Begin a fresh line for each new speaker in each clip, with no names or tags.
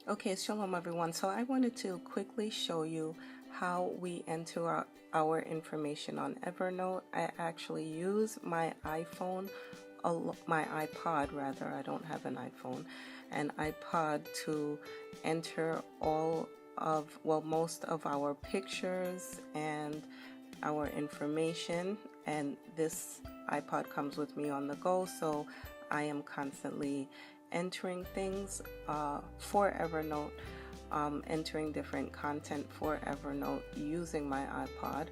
Okay, shalom everyone. So I wanted to quickly show you how we enter our information on Evernote. I actually use my iPhone, my iPod rather, I don't have an iPhone, an iPod to enter most of our pictures and our information. And this iPod comes with me on the go, so I am constantly entering things for Evernote, entering different content for Evernote using my iPod.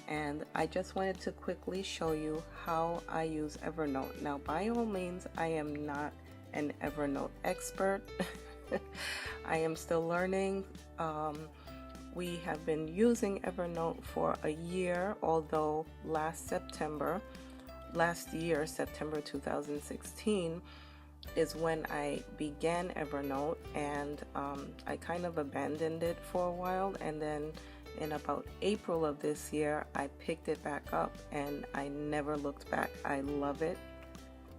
And I just wanted to quickly show you how I use Evernote. Now, by all means, I am not an Evernote expert. I am still learning. We have been using Evernote for a year, although last year, September 2016, is when I began Evernote, and I kind of abandoned it for a while, and then in about April of this year I picked it back up and I never looked back. I love it.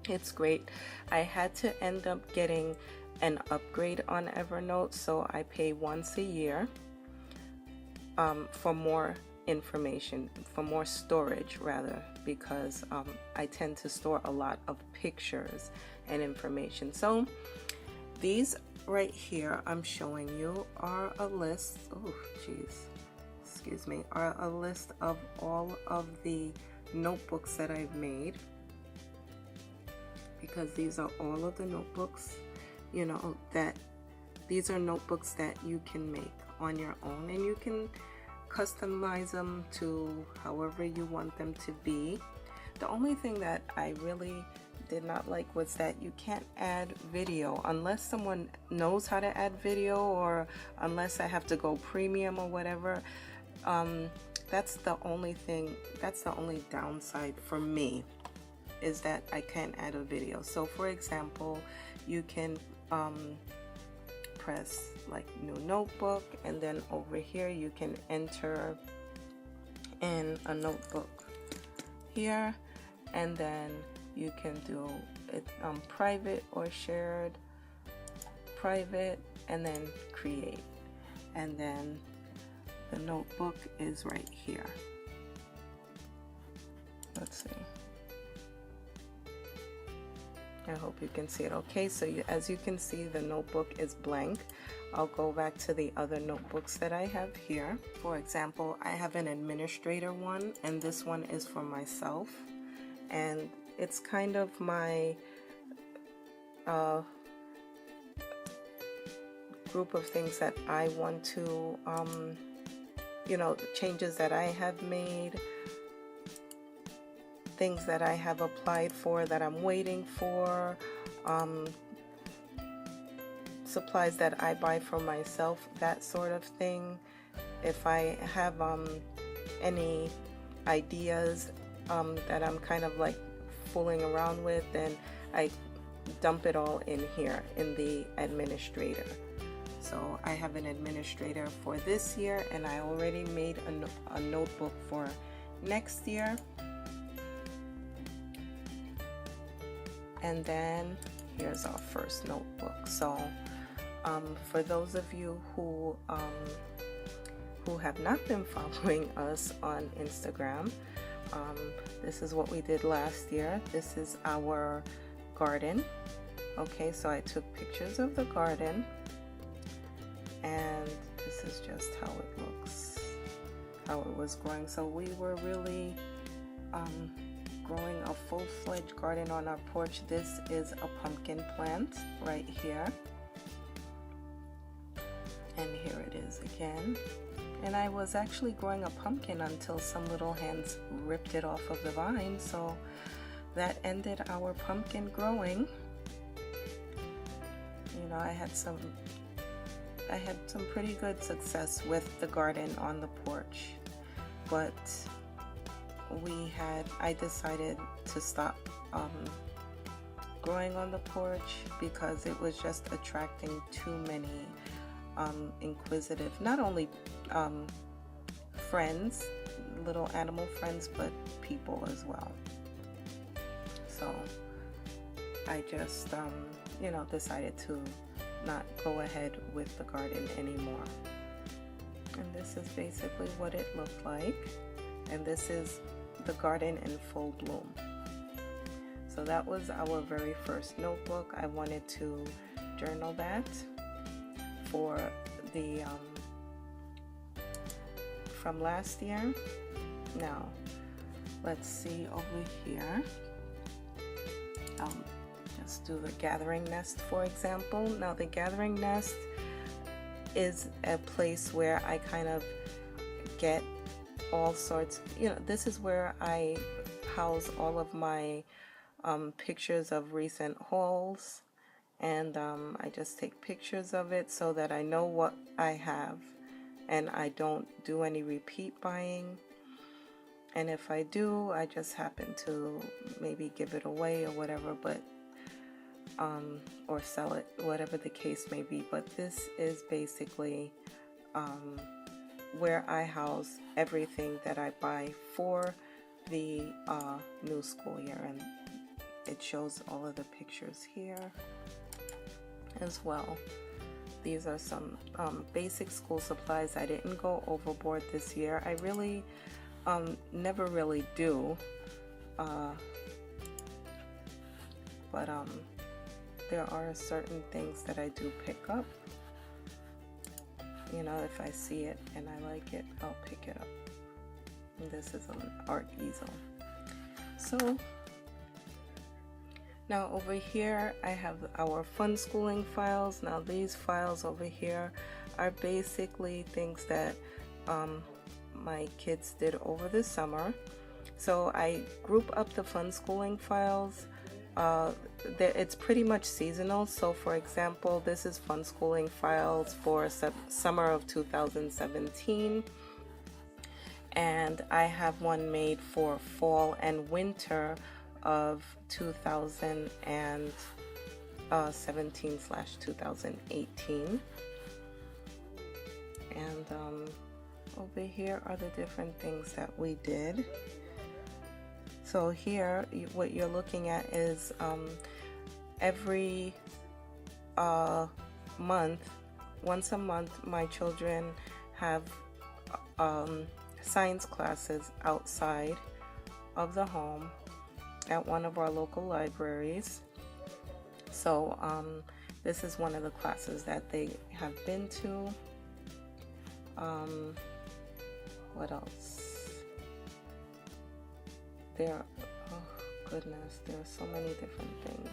It's great. I had to end up getting an upgrade on Evernote, so I pay once a year for more information, for more storage rather, because I tend to store a lot of pictures and information. So these right here I'm showing you are a list, are a list of all of the notebooks that I've made, because these are all of the notebooks, that these are notebooks that you can make on your own, and you can customize them to however you want them to be. The only thing that I really did not like was that you can't add video unless someone knows how to add video, or unless I have to go premium or whatever. That's the only downside for me, is that I can't add a video. So for example, you can press like new notebook, and then over here you can enter in a notebook here, and then you can do it private or shared, private, and then create, and then the notebook is right here. Let's see, I hope you can see it okay. So as you can see, the notebook is blank. I'll go back to the other notebooks that I have here. For example, I have an administrator one, and this one is for myself, and it's kind of my group of things that I want to changes that I have made, things that I have applied for that I'm waiting for, supplies that I buy for myself, that sort of thing. If I have any ideas that I'm kind of like fooling around with, then I dump it all in here in the administrator. So I have an administrator for this year, and I already made a notebook for next year. And then here's our first notebook. So for those of you who have not been following us on Instagram, this is what we did last year. This is our garden. Okay, so I took pictures of the garden, and this is just how it looks, how it was growing. So we were really growing a full-fledged garden on our porch. This is a pumpkin plant right here, and here it is again. And I was actually growing a pumpkin until some little hands ripped it off of the vine, so that ended our pumpkin growing. I had some pretty good success with the garden on the porch, but I decided to stop growing on the porch because it was just attracting too many inquisitive, not only friends, little animal friends, but people as well. So I just decided to not go ahead with the garden anymore. And this is basically what it looked like. And this is the garden in full bloom. So that was our very first notebook. I wanted to journal that for the from last year. Now let's see over here. Just do the gathering nest, for example. Now the gathering nest is a place where I kind of get all sorts, this is where I house all of my pictures of recent hauls, and I just take pictures of it so that I know what I have and I don't do any repeat buying. And if I do, I just happen to maybe give it away or whatever, but or sell it, whatever the case may be. But this is basically where I house everything that I buy for the new school year, and it shows all of the pictures here as well. These are some basic school supplies. I didn't go overboard this year. I really never really do, but there are certain things that I do pick up. If I see it and I like it, I'll pick it up. And this is an art easel. So now over here I have our fun schooling files. Now these files over here are basically things that my kids did over the summer. So I group up the fun schooling files. It's pretty much seasonal. So for example, this is fun schooling files for summer of 2017, and I have one made for fall and winter of 2017/2018. And over here are the different things that we did. So here, what you're looking at is every month, once a month, my children have science classes outside of the home at one of our local libraries. So this is one of the classes that they have been to. What else? Oh goodness, there are so many different things.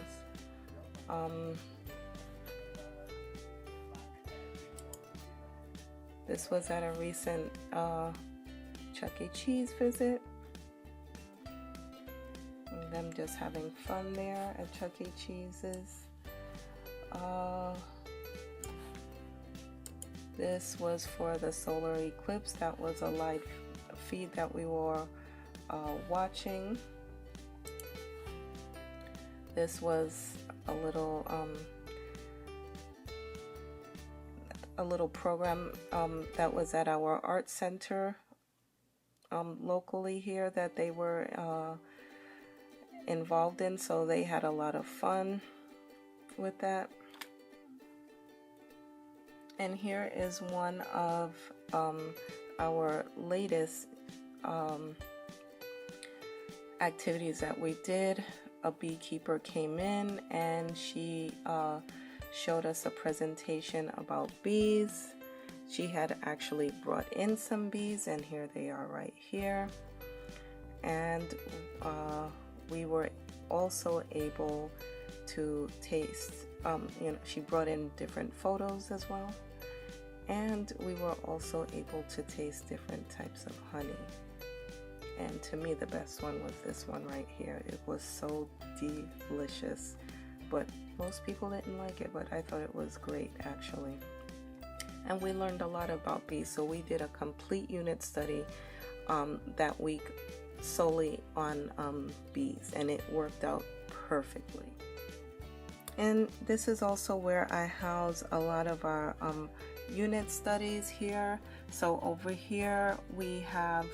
This was at a recent Chuck E. Cheese visit. And them just having fun there at Chuck E. Cheese's. This was for the solar eclipse. That was a live feed that we were watching. This was a little program that was at our art center locally here that they were involved in, so they had a lot of fun with that. And here is one of our latest activities that we did. A beekeeper came in and she showed us a presentation about bees. She had actually brought in some bees, and here they are right here. And we were also able to taste, she brought in different photos as well. And we were also able to taste different types of honey. And to me, the best one was this one right here. It was so delicious. But most people didn't like it, but I thought it was great, actually. And we learned a lot about bees. So we did a complete unit study that week solely on bees, and it worked out perfectly. And this is also where I house a lot of our unit studies here. So over here we have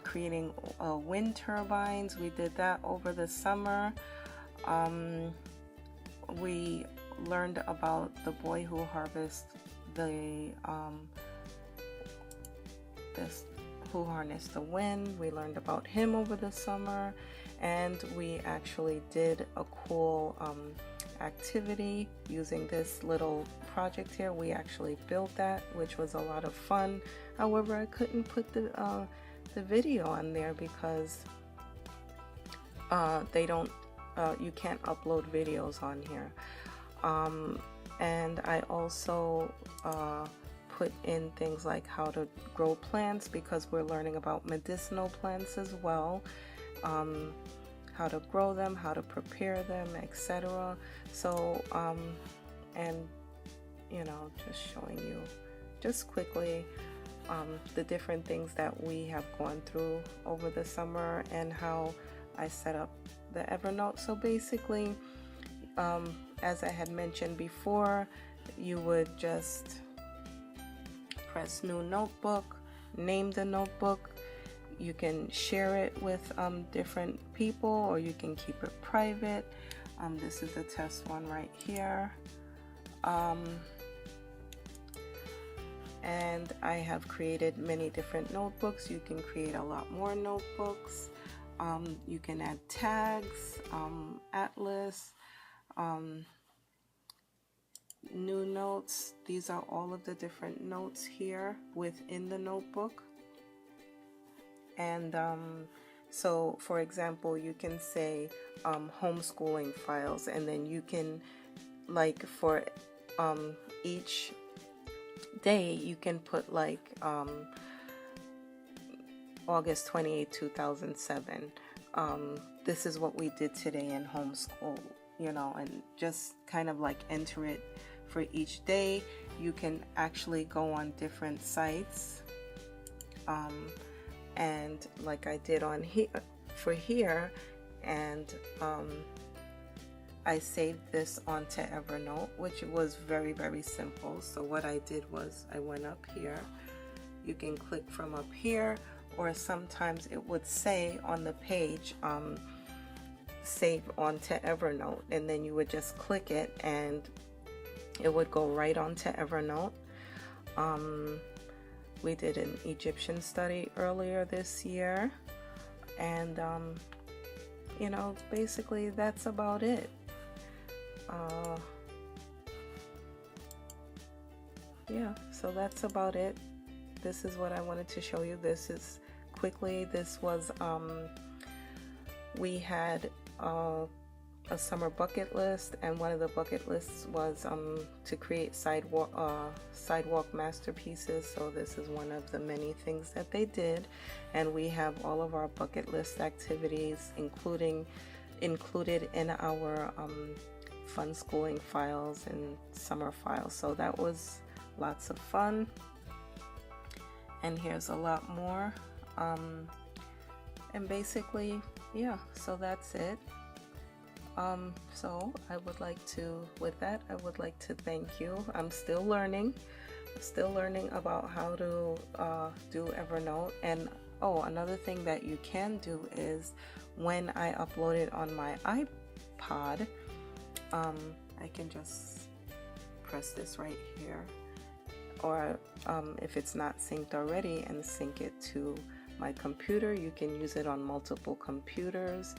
creating wind turbines. We did that over the summer. We learned about the boy who harvests the this who harnessed the wind. We learned about him over the summer, and we actually did a cool activity using this little project here. We actually built that, which was a lot of fun. However, I couldn't put the video on there because they don't you can't upload videos on here. And I also put in things like how to grow plants, because we're learning about medicinal plants as well, how to grow them, how to prepare them, etc. So and you know, just showing you just quickly the different things that we have gone through over the summer and how I set up the Evernote. So basically, as I had mentioned before, you would just press new notebook, name the notebook. You can share it with different people, or you can keep it private. This is a test one right here. And I have created many different notebooks. You can create a lot more notebooks. You can add tags, atlas, new notes. These are all of the different notes here within the notebook. And so for example, you can say homeschooling files, and then you can, like, for each day you can put like August 28, 2007. This is what we did today in homeschool, you know, and just kind of like enter it for each day. You can actually go on different sites, and like I did on here for here, and I saved this onto Evernote, which was very, very simple. So what I did was I went up here. You can click from up here, or sometimes it would say on the page, save onto Evernote, and then you would just click it and it would go right onto Evernote. We did an Egyptian study earlier this year, and you know, basically that's about it. Yeah, so that's about it. This is what I wanted to show you. This is quickly, this was we had a summer bucket list, and one of the bucket lists was to create sidewalk masterpieces. So this is one of the many things that they did, and we have all of our bucket list activities included in our fun schooling files and summer files. So that was lots of fun, and here's a lot more. And basically, yeah, so that's it. So I would like to, with that, I would like to thank you. I'm still learning about how to do Evernote. And oh, another thing that you can do is when I upload it on my iPod, I can just press this right here, or if it's not synced already, and sync it to my computer. You can use it on multiple computers,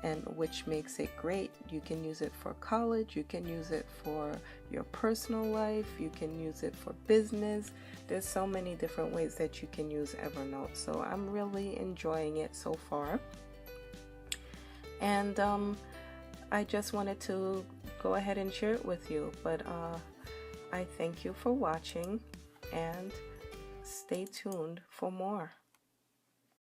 and which makes it great. You can use it for college, you can use it for your personal life, you can use it for business. There's so many different ways that you can use Evernote, so I'm really enjoying it so far. And I just wanted to go ahead and share it with you, but I thank you for watching, and stay tuned for more.